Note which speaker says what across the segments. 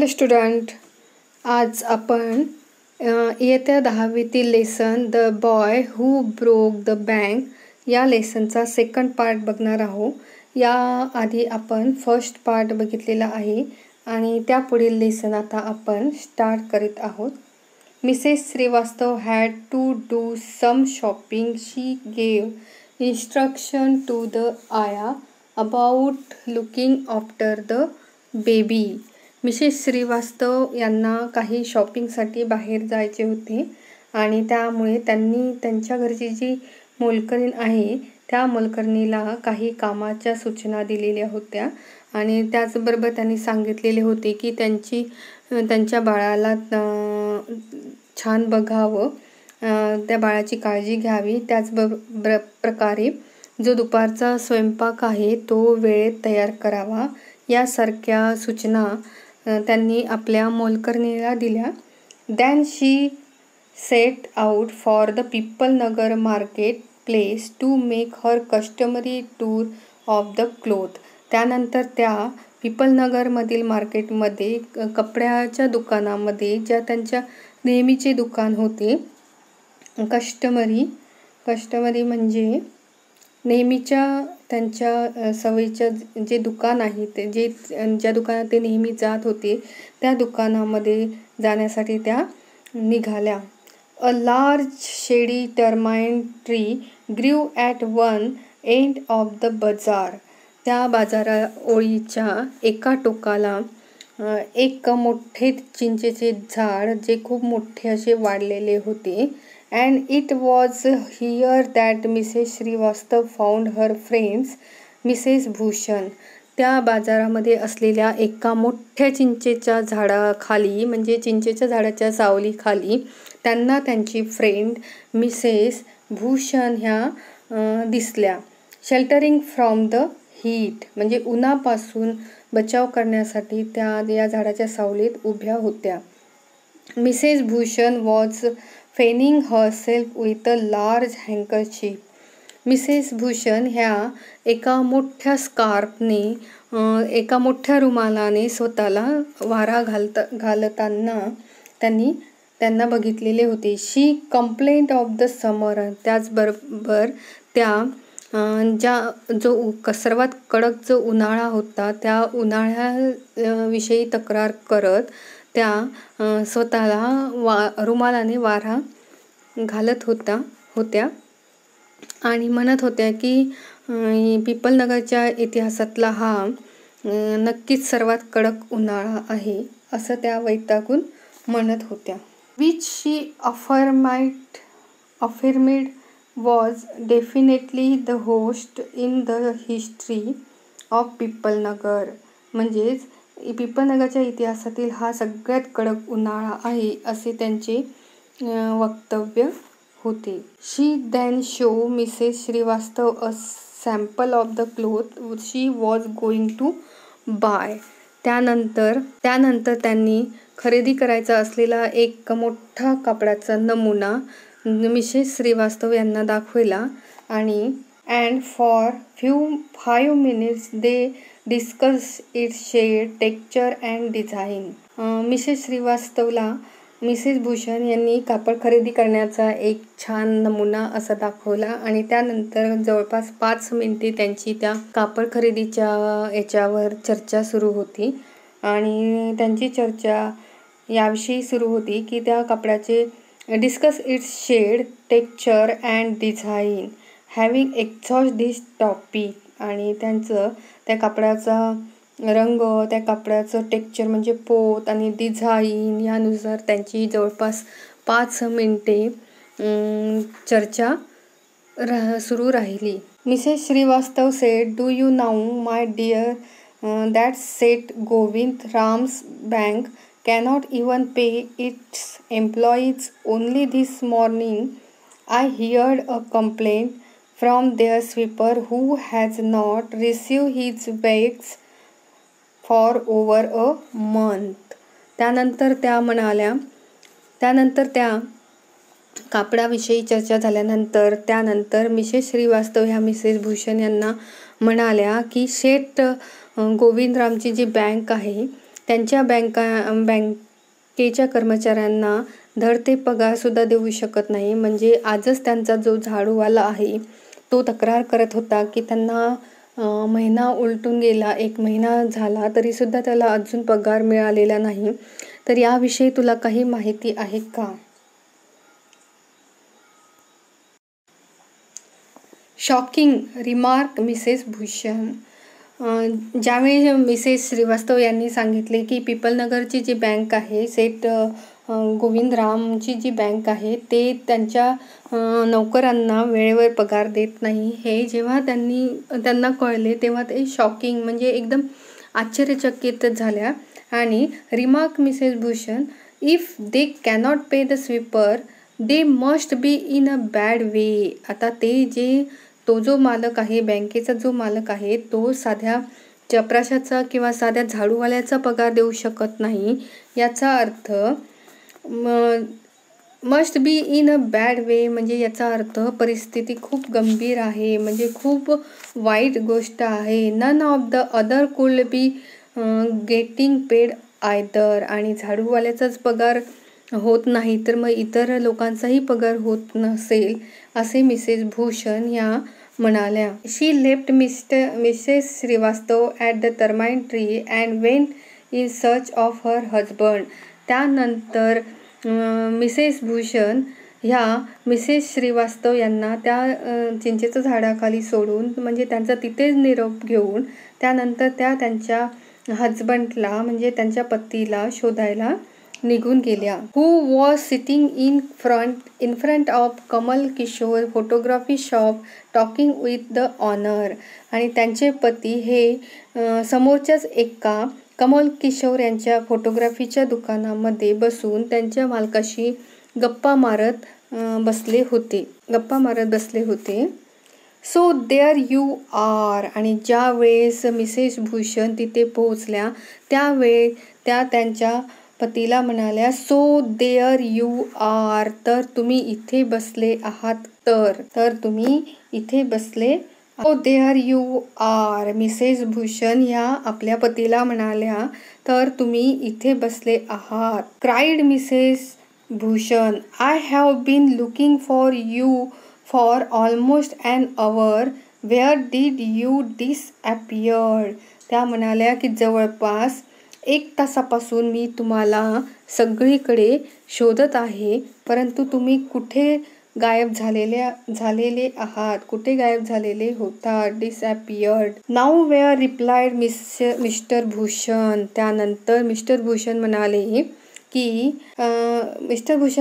Speaker 1: Hello student, आज आपण इयत्ता 10वीतील lesson the boy who broke the bank या लेसनचा सेकंड पार्ट बघणार आहोत. या आधी आपण फर्स्ट पार्ट बघितलेला आहे आणि त्या पुढील लेसन आता आपण स्टार्ट करीत आहोत. Mrs Shrivastava had to do some shopping. She gave instruction to the ayah about looking after the baby. Mrs Shrivastava यांना काही शॉपिंगसाठी बाहेर जायचे होते आणि त्यामुळे त्यांनी त्यांच्या घरची जी मोलकरीण आहे त्या मोलकरणीला काही कामाच्या सूचना दिलेल्या होत्या आणि त्याचबरोबर त्यांनी सांगितलेले होते की त्यांच्या बाळाला छान बघावं, त्या बाळाची काळजी घ्यावी. त्याचबरोबर प्रकारे जो दुपारचा स्वयंपाक आहे तो वेळेत तयार करावा. यासारख्या सूचना त्यांनी आपल्या मोलकरणीला दिल्या. Then she set out for the people Nagar market place to make her customary tour of the cloth. त्यानंतर त्या पीपलनगरमधील मार्केटमध्ये कपड्याच्या दुकानामध्ये ज्या त्यांच्या नेहमीचे दुकान होते, कस्टमरी म्हणजे नेहमीच्या त्यांच्या सवयीचं जे दुकान आहे ते ज्या दुकानात ते नेहमी जात होते त्या दुकानामध्ये जाण्यासाठी त्या निघाल्या. अ लार्ज शेडी टर्माइन ट्री ग्रीव at one end of the बाजार. त्या बाजारा ओळीच्या एका टोकाला एक मोठे चिंचेचे झाड जे खूप मोठे असे वाढलेले होते. And it was here that Mrs Srivastava found her friends Mrs Bhushan. त्या बाजारामध्ये असलेल्या एका मोठ्या चिंचेच्या झाडाखाली म्हणजे चिंचेच्या झाडाच्या सावलीखाली त्यांना त्यांची फ्रेंड मिसेस भूषण ह्या दिसल्या. शेल्टरिंग फ्रॉम द हीट म्हणजे उन्हापासून बचाव करण्यासाठी त्या या झाडाच्या सावलीत उभ्या होत्या. Mrs Bhushan was fanning herself with a large handkerchief. Mrs Bhushan ह्या एका मोठ्या स्कार्फने एका मोठ्या रुमालाने स्वतःला वारा घालताना त्यांना बघितलेले होते. शी कंप्लेंट ऑफ द समर. त्याचबरोबर त्या सर्वात कडक जो उन्हाळा होता त्या उन्हाळ्याविषयी तक्रार करत त्या स्वतःला रुमालाने वारा घालत होत्या आणि म्हणत होत्या की पीपलनगरच्या इतिहासातला हा नक्कीच सर्वात कडक उन्हाळा आहे असं त्या वैतागून म्हणत होत्या. Which she affirmed was definitely the worst in the history of Pipalnagar. म्हणजेच पीपलनगरच्या इतिहासातील हा सगळ्यात कडक उन्हाळा आहे असे त्यांचे वक्तव्य होते. She then show Mrs Shrivastava a sample of the cloth she was going to buy. त्यानंतर त्यांनी खरेदी करायचा असलेला एक मोठा कापडाचा नमुना मिसेस श्रीवास्तव यांना दाखवला आणि and for 5 minutes they discuss its shade, texture and design. Mrs श्रीवास्तवला मिसेस भूषण यांनी कापड खरेदी करण्याचा एक छान नमुना असा दाखवला आणि त्यानंतर जवळपास 5 मिनिटे त्यांची त्या कापड खरेदीच्या याच्यावर चर्चा सुरू होती आणि त्यांची चर्चा याविषयी सुरू होती की त्या कपड्याचे discuss its shade, texture and design having exhaust this topic. आणि त्यांचं त्या कपड्याचा रंग, त्या कपड्याचं टेक्स्चर म्हणजे पोत आणि डिझाईन यानुसार त्यांची जवळपास 5 मिनिटे चर्चा सुरू राहिली. Mrs Srivastava said, do you know my dear that Seth Govind Ram's bank cannot even pay its employees. Only this morning I heard a complaint from their sweeper who has not received his wages for over a month. त्यानंतर त्या कापडाविषयी चर्चा झाल्यानंतर त्यानंतर Mrs Srivastava ह्या Mrs Bhushan यांना म्हणाल्या की शेठ गोविंदरामची जी बँक आहे त्यांच्या बँकेच्या कर्मचाऱ्यांना धड ते पगारसुद्धा देऊ शकत नाही. म्हणजे आजच त्यांचा जो झाडूवाला आहे तो तक्रार करत होता की त्यांना महिना उलटून गेला, 1 महिना झाला तरीसुद्धा त्याला अजून पगार मिळालेला नाही. तर याविषयी तुला काही माहिती आहे का? Shocking remark Mrs Bhushan. ज्यावेळी मिसेस श्रीवास्तव यांनी सांगितले की पिपलनगरची जी बँक आहे, सेठ गोविंदरामची जी बँक आहे, ते त्यांच्या नौकरांना वेळेवर पगार देत नाही, हे जेव्हा त्यांना कळले तेव्हा ते शॉकिंग म्हणजे एकदम आश्चर्यचकित झाल्या. आणि remark Mrs Bhushan, if they cannot pay the sweeper they must be in a bad way. आता तो जो मालक आहे, बँकेचा जो मालक आहे, तो साध्या चपराशाचा किंवा साध्या झाडूवाल्याचा पगार देऊ शकत नाही. याचा अर्थ must be in a bad way म्हणजे याचा अर्थ परिस्थिती खूप गंभीर आहे, म्हणजे खूप वाईट गोष्ट आहे. None of the other could be getting paid either. आणि झाडूवाल्याचाच पगार होत नाही तर मग इतर लोकांचाही पगार होत नसेल, असे मिसेस भूषण या म्हणाल्या. She left Mrs Shrivastava at the tamarind tree and went in search of her husband. त्यानंतर मिसेस भूषण ह्या मिसेस श्रीवास्तव यांना त्या चिंचेच्या झाडाखाली सोडून, म्हणजे त्यांचा तिथेच निरोप घेऊन त्यानंतर त्या त्यांच्या हजबंडला म्हणजे त्यांच्या पतीला शोधायला निघून गेल्या. Who was sitting in front of Kamal Kishore photography shop talking with the owner. आणि त्यांचे पती हे समोरच्याच एका कमल किशोर यांच्या फोटोग्राफीच्या दुकानामध्ये बसून त्यांच्या मालकाशी गप्पा मारत बसले होते. So there you are. आणि ज्या वेळेस मिसेस भूषण तिथे पोहोचल्या त्यावेळी त्या त्यांच्या पतीला म्हणाल्या, सो देअर यू आर. तर तुम्ही इथे बसले आहात. तर तुम्ही इथे बसले. So there you are. Mrs Bhushan ह्या आपल्या पतीला म्हणाल्या, तर तुम्ही इथे बसले आहात. Cried Mrs Bhushan, I have been looking for you for almost an hour. Where did you disappeared. त्या म्हणाल्या की जवळपास 1 तासापासून मी तुम्हाला सगळीकडे शोधत आहे, परंतु तुम्ही कुठे गायब झालेले आहात, कुठे गायब झालेले होता. Disappeared. Now where replied Mr Bhushan. त्यानंतर मिस्टर भूषण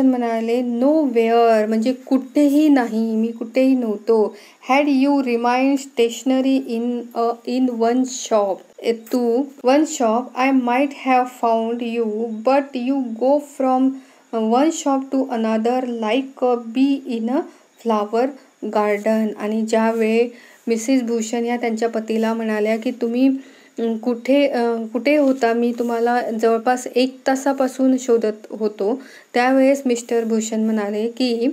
Speaker 1: म्हणाले नो वेअर म्हणजे कुठेही नाही, मी कुठेही नव्हतो. Had you remind stationary in one shop I might have found you, but you go from one shop to another like a bee in a flower garden. आणि ज्यावेळी मिसेस भूषण या त्यांच्या पतीला म्हणाल्या की तुम्ही कुठे होता, मी तुम्हाला जवळपास 1 तासापासून शोधत होतो, त्यावेळेस मिस्टर भूषण म्हणाले की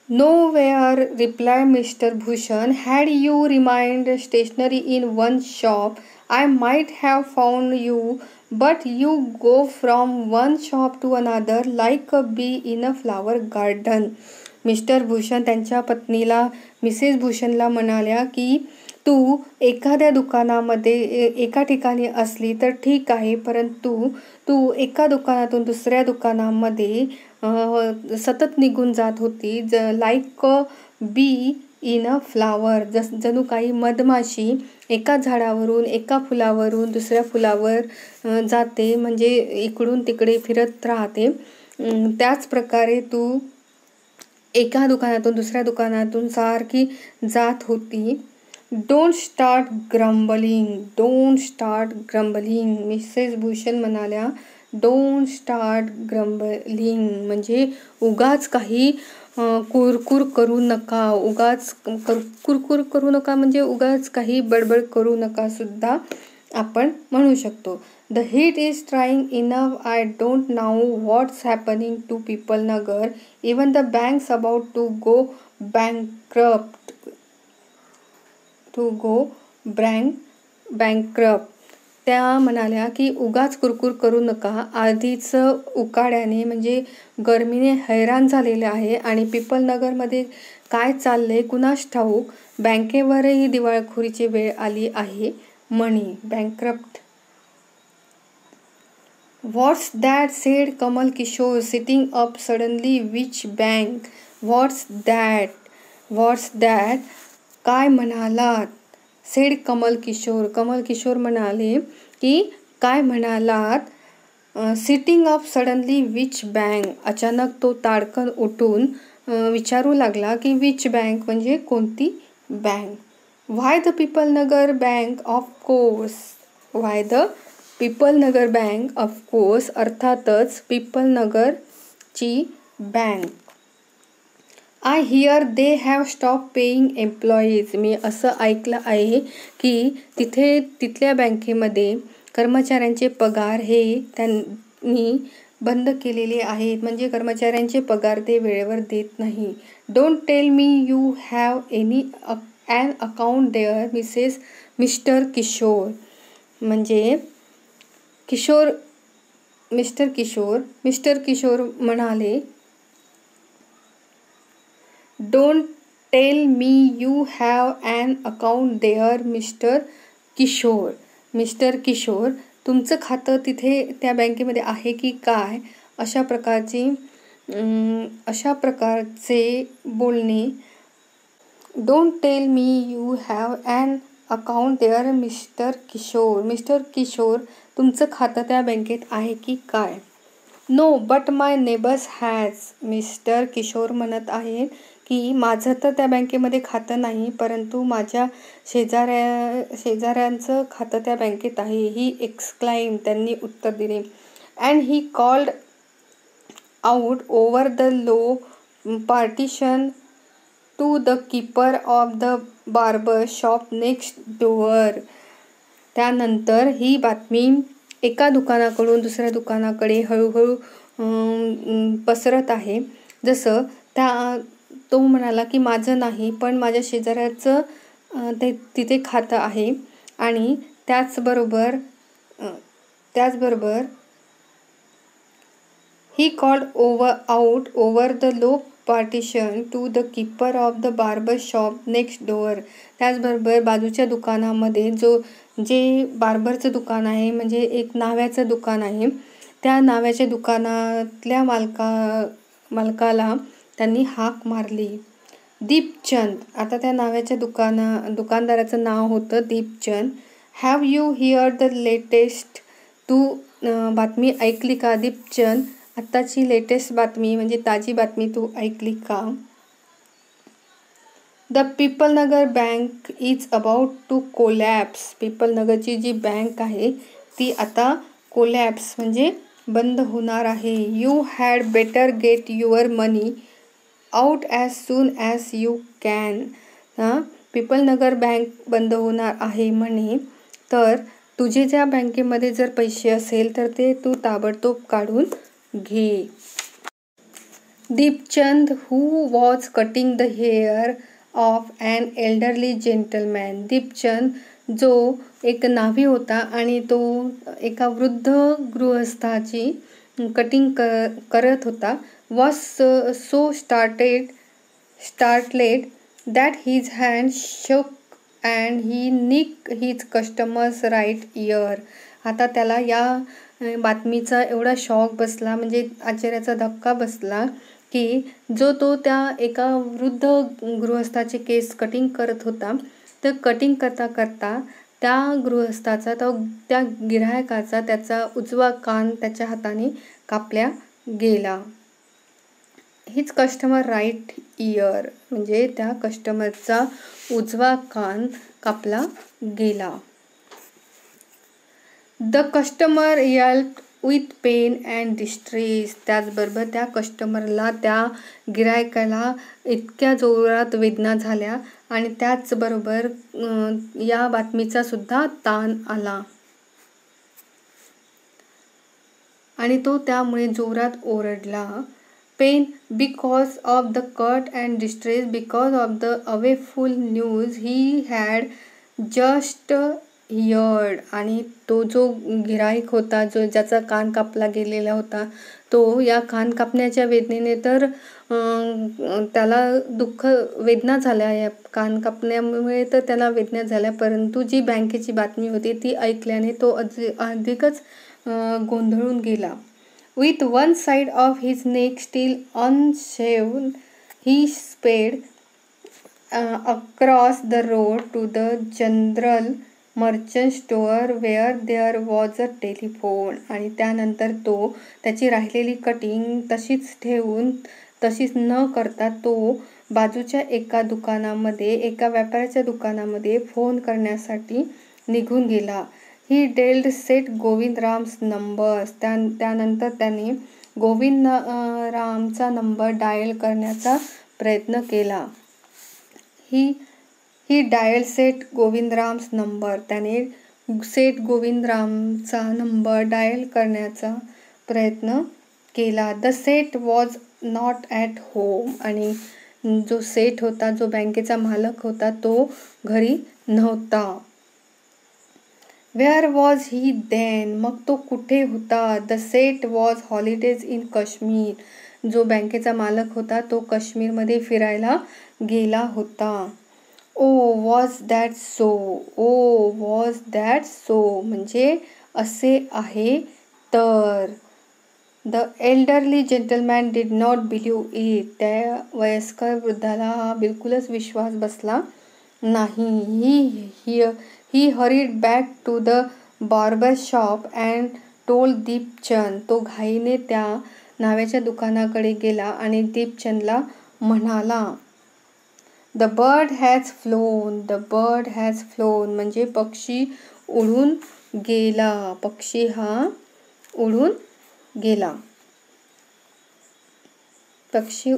Speaker 1: Nowhere, replied Mr. Bhushan. Had you remained stationary in one shop, I might have found you, but you go from one shop to another like a bee in a flower garden. Mister Bhushan त्यांच्या पत्नीला Mrs भूषणला म्हणाल्या की तू एखाद्या दुकानामध्ये एका ठिकाणी असली तर ठीक आहे, परंतु तू एका दुकानातून दुसऱ्या दुकानामध्ये सतत निघून जात होती. Like a bee in a flower. जणू काही मधमाशी एका झाडावरून एका फुलावरून दुसऱ्या फुलावर जाते, म्हणजे इकडून तिकडे फिरत राहते. त्याच प्रकारे तू एका दुकानातून दुसऱ्या दुकानातून सारखी जात होती. Don't start grumbling. Mrs Bhushan म्हणाल्या डोंट स्टार्ट ग्रंबलिंग म्हणजे उगाच काही कुरकुर करू नका, म्हणजे उगाच काही बडबड करू नका सुद्धा आपण म्हणू शकतो. The heat is trying enough. I don't know what's happening to Pipalnagar. Even the banks about to go bankrupt. त्या म्हणाल्या की उगाच कुरकुर करू नका, आधीच उकाड्याने म्हणजे गरमीने हैराण झालेले आहे आणि पिपलनगरमध्ये काय चाललंय कुणास ठाऊक, बँकेवरही दिवाळखोरीची वेळ आली आहे म्हणे. Bankrupt. What's that? said Kamal Kishore, sitting up suddenly. Which bank? What's that? What's that? काय म्हणालात? said कमल किशोर. कमल किशोर म्हणाले की काय म्हणालात? Sitting up suddenly which bank. अचानक तो ताडकन उठून विचारू लागला की विच बँक म्हणजे कोणती बँक. Why the Pipalnagar bank of course. Why the Pipalnagar bank of course. अर्थातच पिपलनगरची बँक. I hear they have stop paying employees. मी असं ऐकलं आहे की तिथल्या बँकेमध्ये कर्मचाऱ्यांचे पगार हे त्यांनी बंद केलेले आहेत, म्हणजे कर्मचाऱ्यांचे पगार ते वेळेवर देत नाही. Don't tell me you have any an account there Mr Kishore. म्हणजे मिस्टर किशोर म्हणाले don't tell me you have an account there Mr Kishore. तुमचं खातं तिथे त्या बँकेमध्ये आहे की काय, अशा प्रकारचे बोलणे. Don't tell me you have an account there Mr Kishore. तुमचं खातं त्या बँकेत आहे की काय. No but my neighbours has. Mr Kishore म्हणत आहेत की माझं तर त्या बँकेमध्ये खातं नाही, परंतु माझ्या शेजाऱ्यांचं खातं त्या बँकेत आहे. ही एक्सक्लाइम. त्यांनी उत्तर दिले. And he called out over the low partition to the keeper of the barber shop next door. त्यानंतर ही बातमी एका दुकानाकडून दुसऱ्या दुकानाकडे हळूहळू पसरत आहे. जसं तो म्हणाला की माझं नाही, पण माझ्या शेजाऱ्याचं तिथे खातं आहे. आणि त्याचबरोबर he called out over the low partition to the keeper of the barber shop next door. त्याचबरोबर बाजूच्या दुकानामध्ये जे बार्बरचं दुकान आहे, म्हणजे एक न्हाव्याचं दुकान आहे, त्या न्हाव्याच्या दुकानातल्या मालकाला त्यांनी हाक मारली. दीपचंद. आता त्या न्हाव्याच्या दुकानदाराचं नाव होतं Deepchand. Have you hear the latest. तू बातमी ऐकली का दीपचंद? आत्ताची लेटेस्ट बातमी म्हणजे ताजी बातमी तू ऐकली का. The Pipalnagar bank is about to collapse. पिपलनगरची जी बँक आहे ती आता कोलॅप्स म्हणजे बंद होणार आहे. You had better get your money out as soon as you can. Pipalnagar bank बंद होणार आहे म्हणे, तर तुझे ज्या बँकेमध्ये जर पैसे असेल तर ते तू ताबडतोब काढून घे. Deepchand who was cutting the hair of an elderly gentleman. Deepchand जो एक न्हावी होता आणि तो एका वृद्ध गृहस्थाची कटिंग करत होता. Was so startled that his hand shook and he nick his customer's right ear. आता त्याला या बातमीचा एवढा शॉक बसला, म्हणजे आश्चर्याचा धक्का बसला की तो त्या एका वृद्ध गृहस्थाचे केस कटिंग करत होता, तर कटिंग करता त्या गृहस्थाचा त्या गिऱ्हाईकाचा त्याचा उजवा कान त्याच्या हाताने कापल्या गेला. हिज कस्टमर राईट इयर म्हणजे त्या कस्टमरचा उजवा कान कापला गेला. The customer yelped with pain and distress. त्याचबरोबर त्या कस्टमरला, त्या गिऱ्हाईकाला इतक्या जोरात वेदना झाल्या आणि त्याचबरोबर या बातमीचा सुद्धा ताण आला आणि तो त्यामुळे जोरात ओरडला. Pain because of the cut and distress because of the awful news he had just heard. आणि तो जो गिराईक होता, ज्याचा कान कापला गेलेला होता, तो या कान कापण्याच्या वेदनेने तर त्याला वेदना झाल्या. या कान कापण्यामुळे तर त्याला वेदना झाल्या, परंतु जी बँकेची बातमी होती ती ऐकल्याने तो अधिकच गोंधळून गेला. With one side of his neck still unshaven, he sped across the road to the general merchant store where there was a telephone. आणि त्यानंतर तो त्याची राहिलेली कटिंग तशीच न करता तो बाजूच्या एका व्यापाऱ्याच्या दुकानामध्ये फोन करण्यासाठी निघून गेला. ही डेल्ड सेट गोविंदराम्स नंबर्स. त्यानंतर त्याने गोविंदरामचा नंबर डायल करण्याचा प्रयत्न केला. ही डायल सेट गोविंदराम्स नंबर. त्याने सेठ गोविंदरामचा नंबर डायल करण्याचा प्रयत्न केला. The seth was not at home. आणि जो सेठ होता, जो बँकेचा मालक होता, तो घरी नव्हता. Where was he then. मग तो कुठे होता? The seth was holidays in Kashmir. जो बँकेचा मालक होता तो काश्मीरमध्ये फिरायला गेला होता. Oh was that so. Oh was that so म्हणजे असे आहे तर. The elderly gentleman did not believe it. त्या वयस्कर वृद्धाला हा बिलकुलच विश्वास बसला नाही. He hurried back to the barber shop and told Deepchand. तो घाईने त्या न्हाव्याच्या दुकानाकडे गेला आणि दीपचंदला म्हणाला, the bird has phloem. The bird has phloem म्हणजे पक्षी उडून गेला. पक्षी हा उडून गेला. पक्षी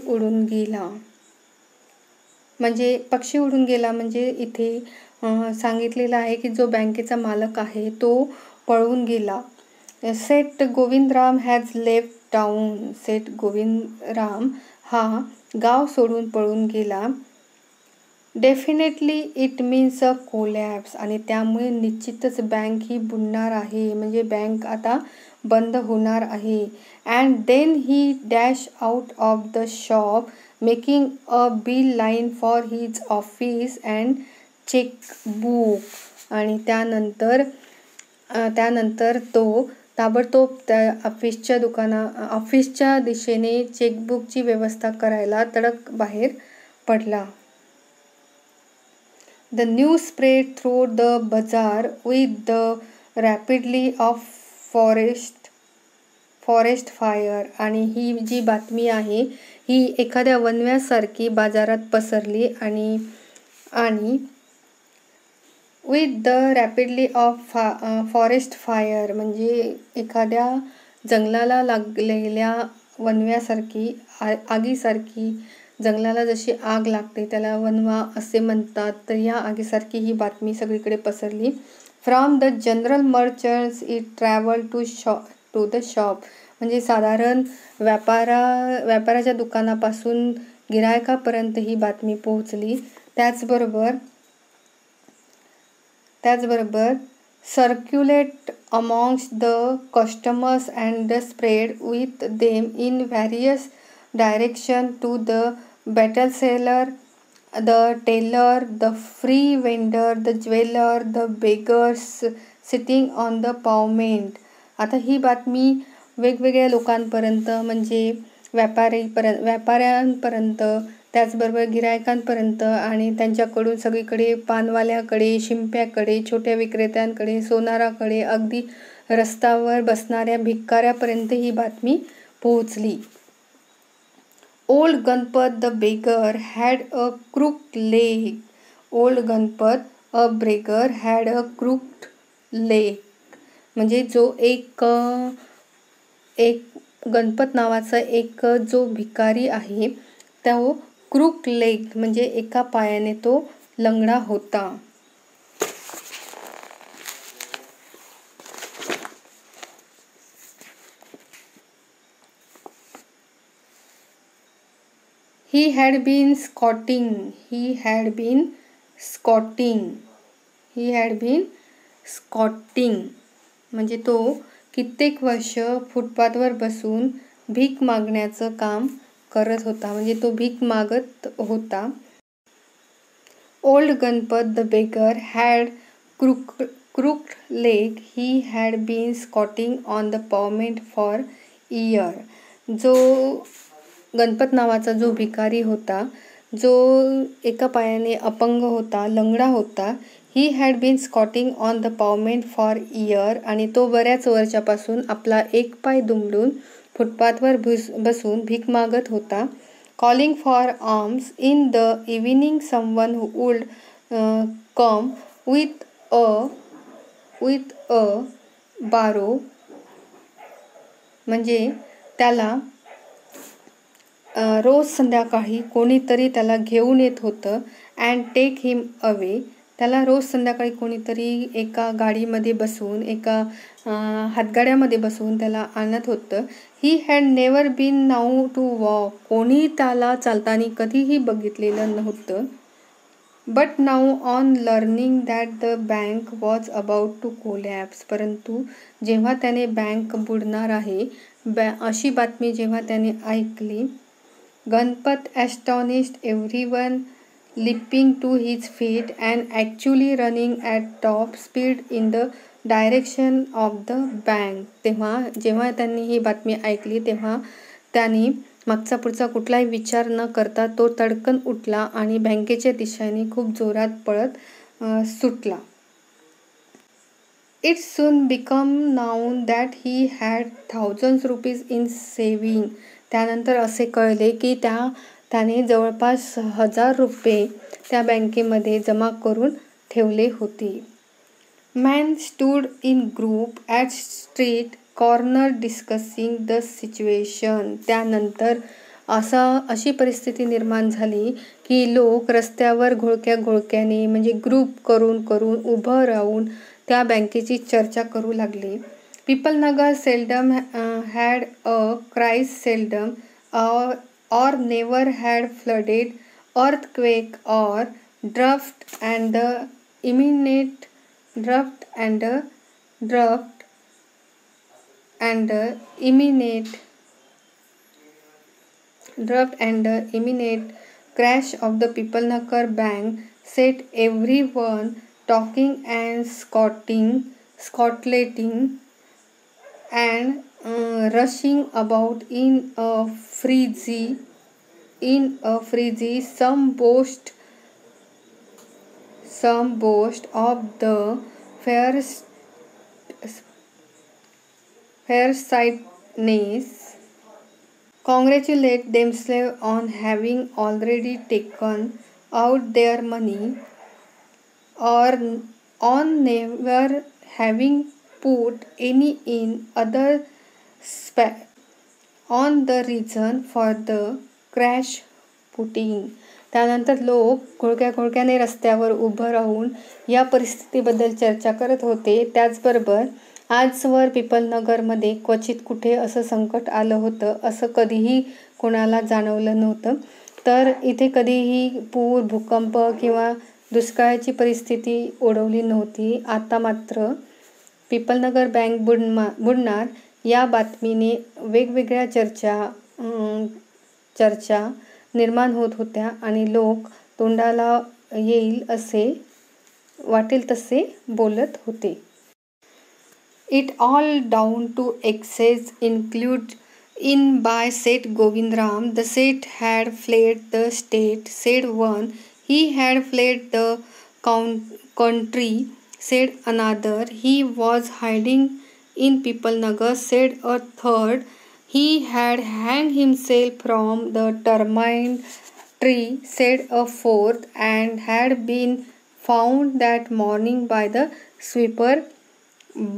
Speaker 1: उडून गेला म्हणजे इथे सांगितलेलं आहे की जो बँकेचा मालक आहे तो पळून गेला. सेठ गोविंदराम हॅज लेफ्ट टाउन. सेठ गोविंदराम हा गाव सोडून पळून गेला. Definitely it means a collapse. आणि त्यामुळे निश्चितच बँक ही बुडणार आहे. म्हणजे बँक आता बंद होणार आहे. And then he dash out of the shop making a bill line for his office and chequebook. आणि त्यानंतर तो ताबडतोब त्या ऑफिसच्या दिशेने चेकबुकची व्यवस्था करायला तडक बाहेर पडला. The news spread through the bazaar with the rapidly of forest fire. आणि ही जी बातमी आहे ही एखाद्या वणव्यासारखी बाजारात पसरली. आणि with the rapidly of forest fire म्हणजे एखाद्या जंगलाला लागलेल्या वणव्यासारखी, आगीसारखी. जंगलाला जशी आग लागते त्याला वणवा असे म्हणतात. तर या आगीसारखी ही बातमी सगळीकडे पसरली. From the general merchants it travel to the shop. म्हणजे साधारण व्यापाराच्या दुकानापासून गिरायकापर्यंत ही बातमी पोहोचली. त्याचबरोबर circulate amongst the customers and spread with them in various direction to the betel seller, the tailor, the free vendor, the jeweller, the beggars sitting on the pavement. आता ही बातमी वेगवेगळ्या लोकांपर्यंत म्हणजे व्यापाऱ्यांपर्यंत, त्याचबरोबर गिरायकांपर्यंत आणि त्यांच्याकडून सगळीकडे पानवाल्याकडे, शिंप्याकडे, छोट्या विक्रेत्यांकडे, सोनाराकडे, अगदी रस्त्यावर बसणाऱ्या भिकाऱ्यापर्यंत ही बातमी पोहोचली. Old Ganpat the beggar had a crooked leg. Old Ganpat a beggar had a crooked leg म्हणजे जो एक गणपत नावाचा एक जो भिकारी आहे तो क्रूक लेग म्हणजे एका पायाने तो लंगडा होता. He had been squatting. He had been squatting म्हणजे तो कित्येक वर्ष फुटपाथवर बसून भीक मागण्याचं काम करत होता, म्हणजे तो भीक मागत होता. Old Ganpat the beggar had crooked leg. He had been squatting on the pavement for year. जो गणपत नावाचा जो भिकारी होता, जो एका पायाने अपंग होता, लंगडा होता. He had been squatting on the pavement for year. आणि तो बऱ्याच वर्षापासून आपला एक पाय दुमडून फुटपाथवर बसून भीक मागत होता. Calling for arms in the evening. Someone who would come with a बारो. म्हणजे त्याला रोज संध्याकाळी कोणीतरी त्याला घेऊन येत होतं. And take him away. त्याला रोज संध्याकाळी कोणीतरी एका गाडीमध्ये बसून, एका हातगाड्यामध्ये बसून त्याला आणत होतं. He had never been known to walk. कोणी त्याला चालताना कधीही बघितलेलं नव्हतं. But now on learning that the bank was about to collapse. परंतु जेव्हा त्याने बँक बुडणार आहे अशी बातमी जेव्हा त्याने ऐकली, Ganpat astonished everyone, leaping to his feet and actually running at top speed in the direction of the bank. जेव्हा त्यांनी ही बातमी ऐकली तेव्हा त्यांनी मागचा पुढचा कुठलाही विचार न करता तो तडकन उठला आणि बँकेच्या दिशेने खूप जोरात पळत सुटला. It soon became known that he had thousands rupees in saving. त्यानंतर असे कळले की त्याने जवळपास 1000 रुपये त्या बँकेमध्ये जमा करून ठेवले होते. Man stood in group at street corner discussing the situation. त्यानंतर अशी परिस्थिती निर्माण झाली की लोक रस्त्यावर घोळक्याने म्हणजे ग्रुप करून उभं राहून त्या बँकेची चर्चा करू लागले. Pipalnagar seldom had a crisis seldom or never had flooded, earthquake or drought, and the imminent crash of the Pipalnagar bank set everyone talking and scuttling and rushing about in a frenzy. Some boast of the fairsightedness, congratulate themselves on having already taken out their money or on never having put any in other on the reason for the crash putting. त्यानंतर लोक घोळक्याने रस्त्यावर उभं राहून या परिस्थितीबद्दल चर्चा करत होते. त्याचबरोबर आजवर पिपलनगरमध्ये क्वचित कुठे असं संकट आलं होतं असं कधीही कोणाला जाणवलं नव्हतं. तर इथे कधीही पूर, भूकंप किंवा दुष्काळाची परिस्थिती ओढवली नव्हती. आता मात्र पिपलनगर बँक बुडणार या बातमीने वेगवेगळ्या चर्चा निर्माण होत होत्या आणि लोक तोंडाला येईल असे वाटेल तसे बोलत होते. It all down to excess included in by Seth Govindram. The Seth had fled the state, said one. He had fled the country, said another. He was hiding in Pipalnagar, said a third. He had hanged himself from the termite tree, said a fourth, and had been found that morning by the sweeper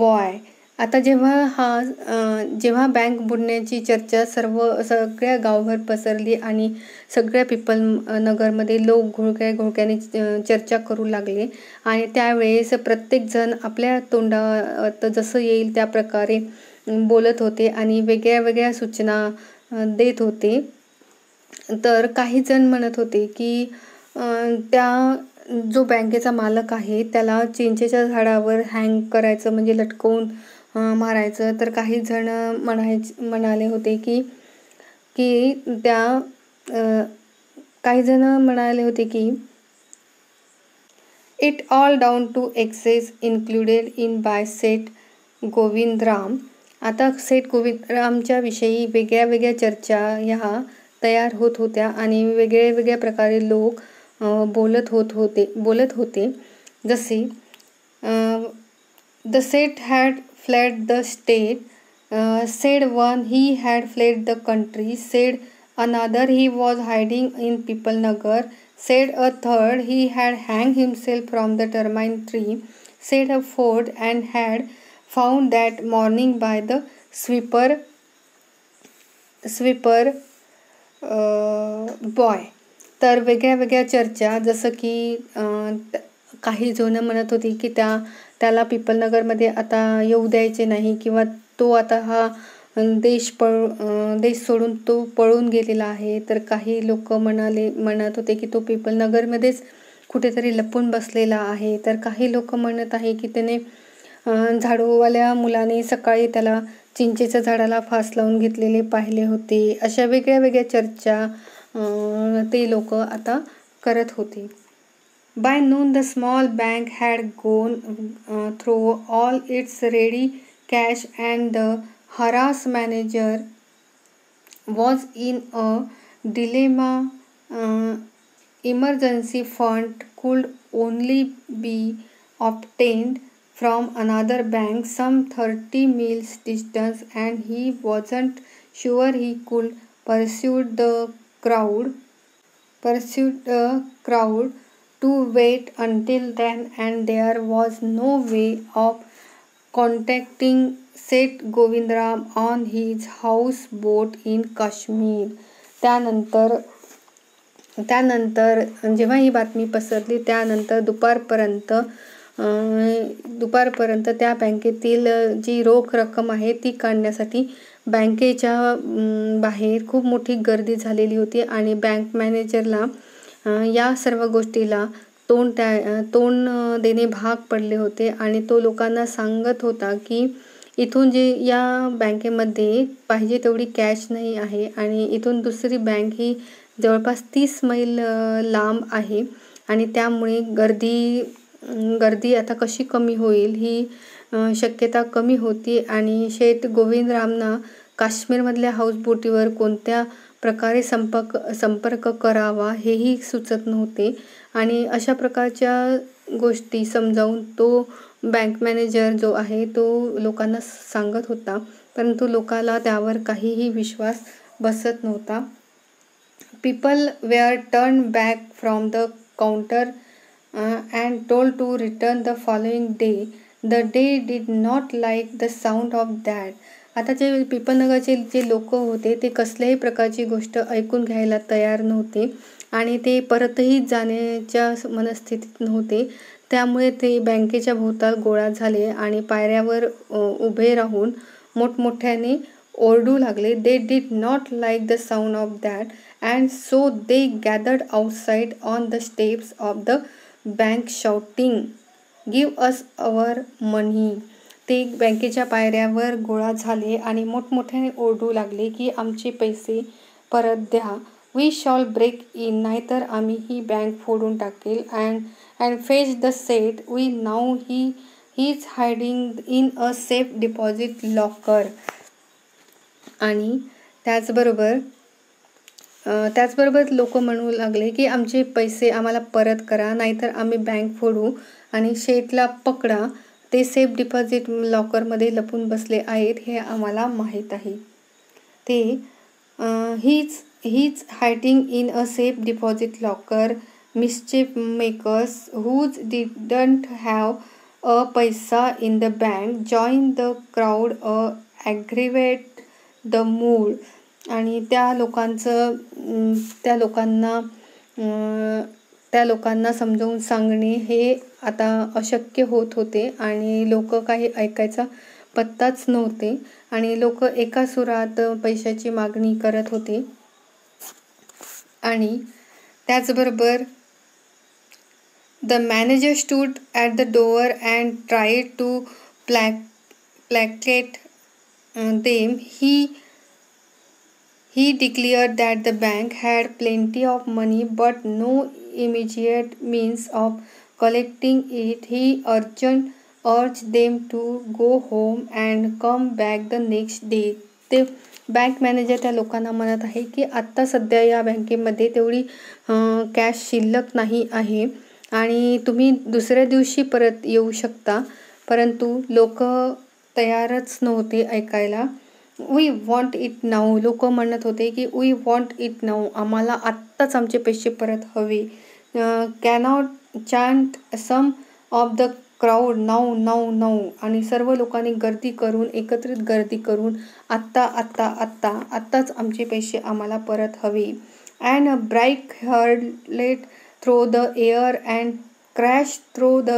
Speaker 1: boy. आता जेव्हा bank बुडण्याची चर्चा सगळ्या गावभर पसरली आणि सगळ्या पिपलनगरमध्ये लोक घोळक्याने चर्चा करू लागले आणि त्यावेळेस प्रत्येकजण आपल्या तोंडात जसं येईल त्या प्रकारे बोलत होते आणि वेगळ्या सूचना देत होते. तर काही जण म्हणत होते की त्या जो बँकेचा मालक आहे त्याला चिंचेच्या झाडावर हँग करायचं म्हणजे लटकवून मारायचं. तर काही जण म्हणाले होते की की त्या काही जण म्हणाले होते की it all down to excess included in by seth Govindram. आता सेठ गोविंदरामच्या विषयी वेगळ्या वेगळ्या चर्चा ह्या तयार होत होत्या आणि वेगळ्या प्रकारे लोक बोलत होते. जसे the seth had fled the state, said one he had fled the country, said another he was hiding in Pipalnagar, said a third he had hanged himself from the termite tree, said a fourth and had found that morning by the sweeper boy. तर वेगळ्या चर्चा, जसं की काही जण म्हणत होती की त्याला पीपलनगरमध्ये आता येऊ द्यायचे नाही किंवा तो आता हा देश सोडून तो पळून गेलेला आहे. तर काही लोक म्हणत होते की तो पीपलनगरमध्येच कुठेतरी लपून बसलेला आहे. तर काही लोक म्हणत आहे की त्याने झाडूवाल्या मुलाने सकाळी त्याला चिंचेच्या झाडाला फास लावून घेतलेले पाहिले होते. अशा वेगळ्या चर्चा ते लोक आता करत होते. By noon the small bank had gone through all its ready cash and the harassed manager was in a dilemma. Emergency fund could only be obtained from another bank some 30 miles distance and he wasn't sure he could pursue the crowd to wait until then, and there was no way of contacting Seth Govindram on his houseboat in Kashmir. त्यानंतर जेव्हा ही बातमी पसरली त्यानंतर दुपारपर्यंत त्या बँकेतील जी रोख रक्कम आहे ती काढण्यासाठी बँकेच्या बाहेर खूप मोठी गर्दी झालेली होती आणि बँक मॅनेजरला या सर्व गोष्टीला तोंड देणे भाग पडले होते. आणि तो लोकांना सांगत होता की इथून या बँकेमध्ये पाहिजे तेवढी कॅश नाही आहे आणि इथून दुसरी बँक ही जवळपास 30 मैल लांब आहे आणि त्यामुळे गर्दी आता कशी कमी होईल ही शक्यता कमी होती. आणि शेठ गोविंदरामना काश्मीरमधल्या हाऊसबोटीवर कोणत्या प्रकारे संपर्क करावा हेही सुचत नव्हते. आणि अशा प्रकारच्या गोष्टी समजावून तो बँक मॅनेजर जो आहे तो लोकांना सांगत होता, परंतु लोकांना त्यावर काहीही विश्वास बसत नव्हता. People were turn back from the counter and told to return the following day. The day did not like the sound of that. आता जे पीपलनगरचे जे लोक होते ते कसल्याही प्रकारची गोष्ट ऐकून घ्यायला तयार नव्हते आणि ते परतही जाण्याच्या मनस्थितीत नव्हते. त्यामुळे ते बँकेच्या भोवताल गोळा झाले आणि पायऱ्यावर उभे राहून मोठमोठ्याने ओरडू लागले. They did not like the sound of that and so they gathered outside on the steps of the bank shouting, give us our मनी. ते बँकेच्या पायऱ्यावर गोळा झाले आणि मोठमोठ्याने ओरडू लागले की आमचे पैसे परत द्या. वी शॉल ब्रेक इन, नाहीतर आम्ही ही बँक फोडून टाकेल. And fetch the Seth, we know he is hiding in a safe deposit locker. आणि त्याचबरोबर लोक म्हणू लागले की आमचे पैसे आम्हाला परत करा, नाहीतर आम्ही बँक फोडू आणि शेठला पकडा. ते सेफ डिपॉझिट लॉकरमध्ये लपून बसले आहेत हे आम्हाला माहीत आहे. ते हीच hiding in a safe deposit locker. Mischief makers who didn't have a paisa in the bank join the crowd aggravate the mood. आणि त्या लोकांना समजावून सांगणे हे आता अशक्य होत होते आणि लोक काही ऐकायचा पत्ताच नव्हते आणि लोक एका सुरात पैशाची मागणी करत होते. आणि त्याचबरोबर The manager stood at the door and tried to placate them. He declared that the bank had plenty of money but no immediate means of collecting it. He urged them to go home and come back the next day. ते bank manager त्या लोकांना म्हणत आहे की आत्ता सध्या या बँकेमध्ये तेवढी कॅश शिल्लक नाही आहे आणि तुम्ही दुसऱ्या दिवशी परत येऊ शकता. परंतु लोक तयारच नव्हते ऐकायला. We want it now. लोक म्हणत होते की वी वॉन्ट इट नाऊ. आम्हाला आत्ताच आमचे पैसे परत हवे. Cannot chant some of the crowd now now now. आणि सर्व लोकांनी एकत्रित गर्दी करून आत्ताच आमचे पैसे आम्हाला परत हवे. And a brick hurled through the air and crash through the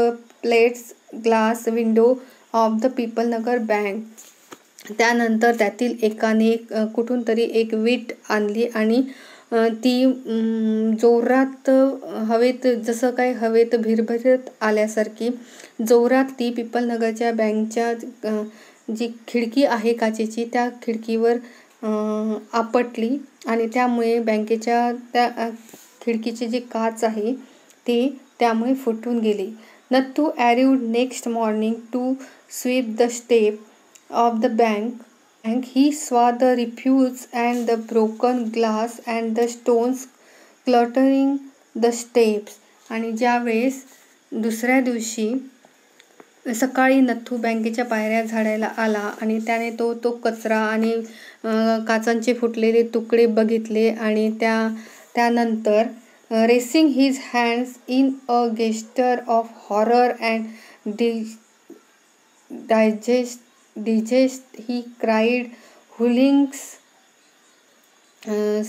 Speaker 1: plates glass window of the people Nagar bank. त्यानंतर त्यातील एकाने कुठून तरी एक वीट आणली आणि ती जोरात हवेत, जसं काय हवेत भिरभिरत आल्यासारखी जोरात ती पिपलनगरच्या बँकच्या जी खिडकी आहे काचेची त्या खिडकीवर आपटली आणि त्यामुळे बँकेच्या त्या खिडकीचे जे काच आहे ते त्यामुळे फुटून गेले. Nathu arrived next morning to sweep the step of the bank. He saw the refuse and the broken glass and the stones cluttering the steps. आणि ज्यावेळेस दुसऱ्या दिवशी सकाळी नथू बँकेच्या पायऱ्या झाडायला आला आणि त्याने तो कचरा आणि काचांचे फुटलेले तुकडे बघितले आणि त्यानंतर raising his hands in a gesture of horror and digest he cried, "Hoolings,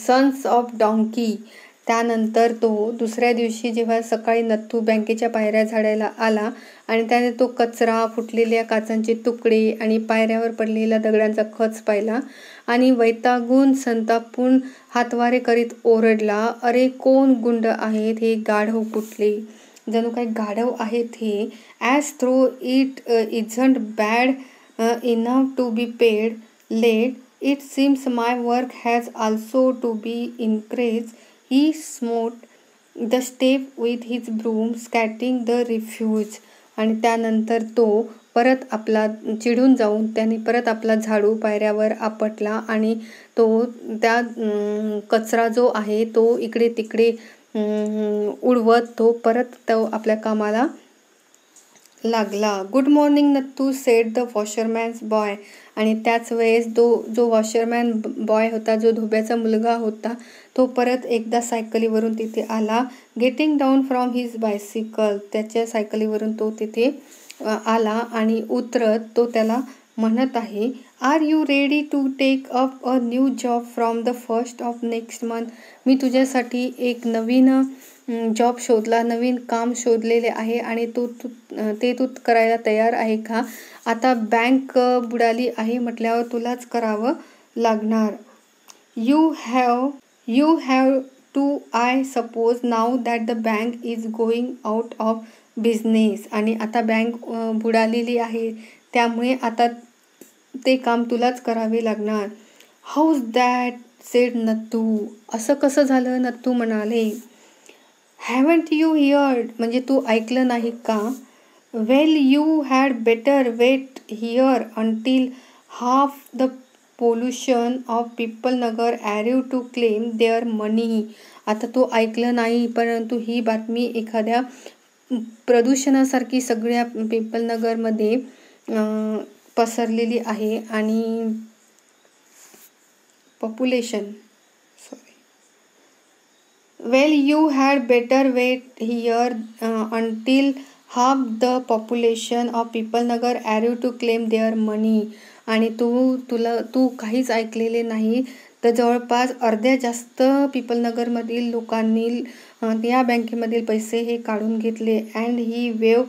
Speaker 1: sons of donkey." त्यानंतर तो दुसऱ्या दिवशी जेव्हा सकाळी नथू बँकेच्या पायऱ्या झाडायला आला आणि त्याने तो कचरा, फुटलेल्या काचांचे तुकडे आणि पायऱ्यावर पडलेला दगडांचा खच पाहिला आणि वैतागून संतापून हातवारे करीत ओरडला, "अरे कोण गुंड आहेत हे? गाढव कुठले? जणू काही गाढव आहेत हे. As though it isn't bad enough to be paid late, it seems my work has also to be increase." He smote the step with his broom, scattering the refuse. आणि त्यानंतर तो परत चिडून जाऊन त्याने परत आपला झाडू पायऱ्यावर आपटला आणि तो त्या कचरा जो आहे तो इकडे तिकडे उडवत तो आपल्या कामाला लागला. "Good morning Nathu," said the washerman's boy. आणि त्याच वेळेस जो वॉशरमॅन बॉय होता, जो धोब्याचा मुलगा होता, तो परत एकदा सायकलीवरून तिथे आला. Getting down from his bicycle. त्याच्या सायकलीवरून तो तिथे आला आणि उतरत तो त्याला म्हणत आहे, "are you ready to take up a new job from the 1st of next month?" मी तुझ्यासाठी एक नवीन जॉब शोधला, नवीन काम शोधलेले आहे आणि तू करायला तयार आहे का? आता बँक बुडाली आहे म्हटल्यावर तुलाच करावं लागणार. You have to I suppose know that the bank is going out of business. आणि आता बँक बुडालेली आहे त्यामुळे आता ते काम तुलाच करावे लागणार. House that, sed Nathu. असं कसं झालं? नथू म्हणाले. हॅवंट यू हिअर्ड, म्हणजे तू ऐकलं नाही का? Well, you had better wait here until half the pollution of Pipalnagar arrive to claim their money. आता तू ऐकलं नाही, परंतु ही बातमी एखाद्या प्रदूषणासारखी सगळ्या पिपलनगरमध्ये पसरलेली आहे आणि population Well, you had better wait here until half the population of Pipalnagar arrived to claim their money. आणि तू काहीच ऐकलेले नाही. तर जवळपास अर्ध्या जास्त पिपलनगरमधील लोकांनी या बँकेमधील पैसे हे काढून घेतले. And he wave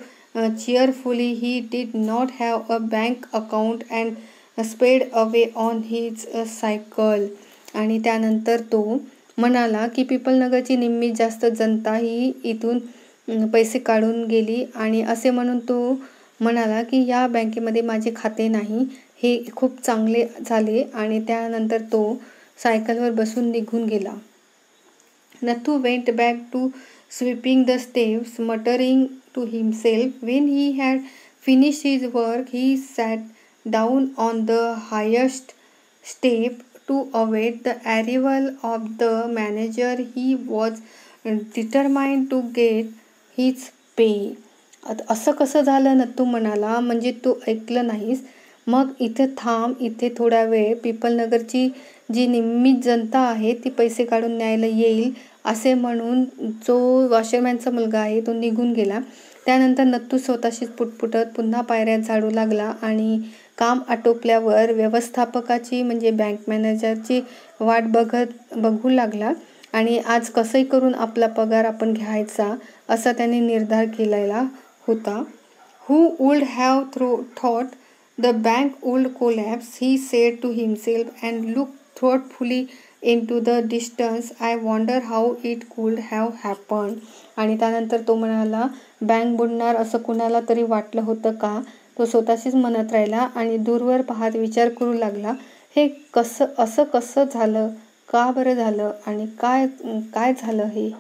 Speaker 1: cheerfully. He did not have a bank account and sped away on his cycle. आणि त्यानंतर तो म्हणाला की पिपलनगरची निम्मी जास्त जनता ही इथून पैसे काढून गेली आणि असे म्हणून तो म्हणाला की या बँकेमध्ये माझे खाते नाही. हे खूप चांगले झाले आणि त्यानंतर तो सायकलवर बसून निघून गेला. Nathu went back to sweeping the steps, muttering to himself. When he had finished his work, he sat down on the highest step to await the arrival of the manager. He was determined to get his pay. असं कसं झालं नत्तू म्हणाला, म्हणजे तू ऐकलं नाहीस. मग इथे थांब, इथे थोडा वेळ, पिपलनगरची जी निम्मी जनता आहे ती पैसे काढून न्यायला येईल असे म्हणून जो वॉशरमॅनचा मुलगा आहे तो निघून गेला. त्यानंतर नत्तू स्वतःशीच पुटपुटत पुन्हा पायऱ्या झाडू लागला आणि काम आटोपल्यावर व्यवस्थापकाची म्हणजे बँक मॅनेजरची वाट बघू लागला आणि आज कसंही करून आपला पगार आपण घ्यायचा असा त्याने निर्धार केलेला होता. Who would have thought the bank would collapse, he said to himself and looked thoughtfully into the distance. I wonder how it could have happened. आणि त्यानंतर तो म्हणाला, बँक बुडणार असं कुणाला तरी वाटलं होतं का? तो स्वतःशीच म्हणत राहिला आणि दूरवर पाहत विचार करू लागला, हे कसं झालं, का बरं झालं आणि काय झालं हे.